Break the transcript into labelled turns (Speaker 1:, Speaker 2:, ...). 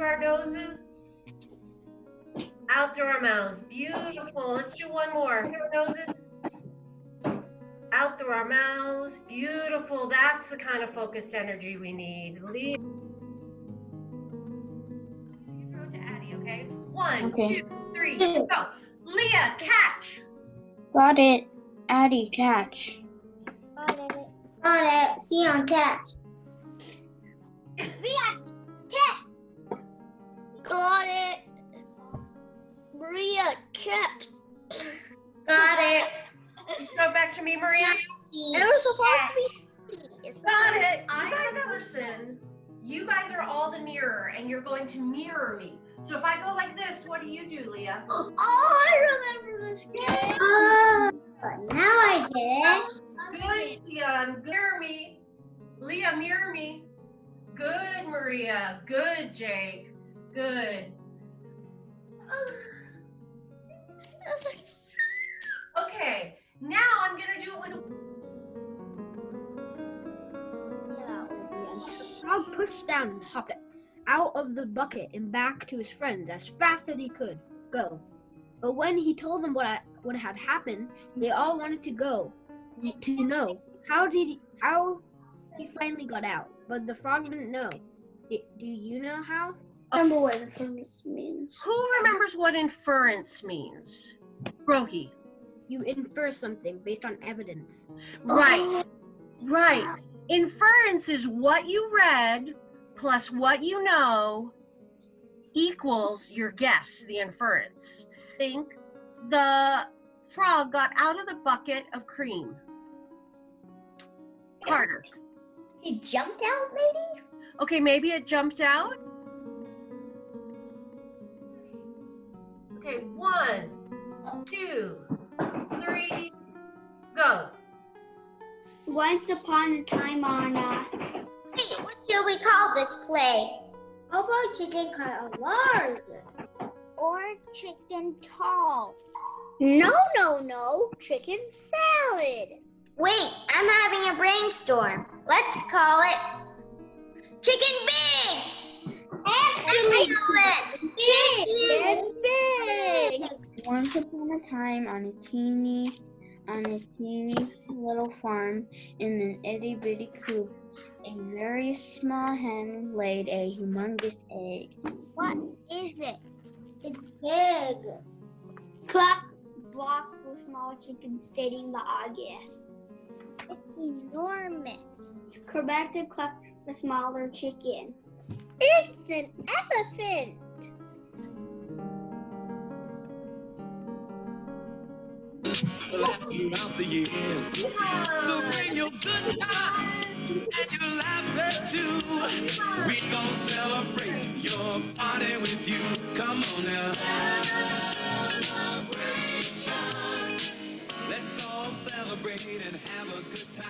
Speaker 1: through our noses, out through our mouths. Beautiful. Let's do one more. Through our noses, out through our mouths. Beautiful. That's the kind of focused energy we need. Leah. You throw it to Addie, okay? 1, 2, 3, go. Leah, catch.
Speaker 2: Got it. Addie, catch.
Speaker 3: Got it. Sion, catch. Leah, catch. Got it. Maria, catch. Got it.
Speaker 1: Throw it back to me, Maria.
Speaker 3: It was supposed to be.
Speaker 1: Got it. You guys are all the mirror, and you're going to mirror me. So if I go like this, what do you do, Leah?
Speaker 3: Oh, I remember this game. Now I get
Speaker 1: Good, Sion. Mirror me. Leah, mirror me. Good, Maria. Good, Jake. Good. Okay, now I'm gonna do it with.
Speaker 4: Frog pushed down and hopped out of the bucket and back to his friends as fast as he could go. But when he told them what had happened, they all wanted to know how he finally got out. But the frog didn't know. Do you know how?
Speaker 2: Remember what inference means.
Speaker 1: Who remembers what inference means? Rohi.
Speaker 4: You infer something based on evidence.
Speaker 1: Right. Inference is what you read plus what you know equals your guess, the inference. I think the frog got out of the bucket of cream. Carter.
Speaker 3: It jumped out, maybe?
Speaker 1: Okay, maybe it jumped out. Okay, 1, 2, 3, go.
Speaker 3: Once upon a time on Hey, what should we call this play? How about chicken cut large? Or chicken tall? No. Chicken salad. Wait, I'm having a brainstorm. Let's call it chicken big. Excellent. Chicken big.
Speaker 2: Once upon a time on a teeny little farm in an itty bitty coop, a very small hen laid a humongous egg.
Speaker 3: What is it? It's big. Cluck, block the small chicken stating the obvious. It's enormous. Back to cluck the smaller chicken. It's an elephant.
Speaker 5: Throughout the years. So bring your good times and your laughter too. We gon' celebrate your party with you. Come on now. Celebration. Let's all celebrate and have a good time.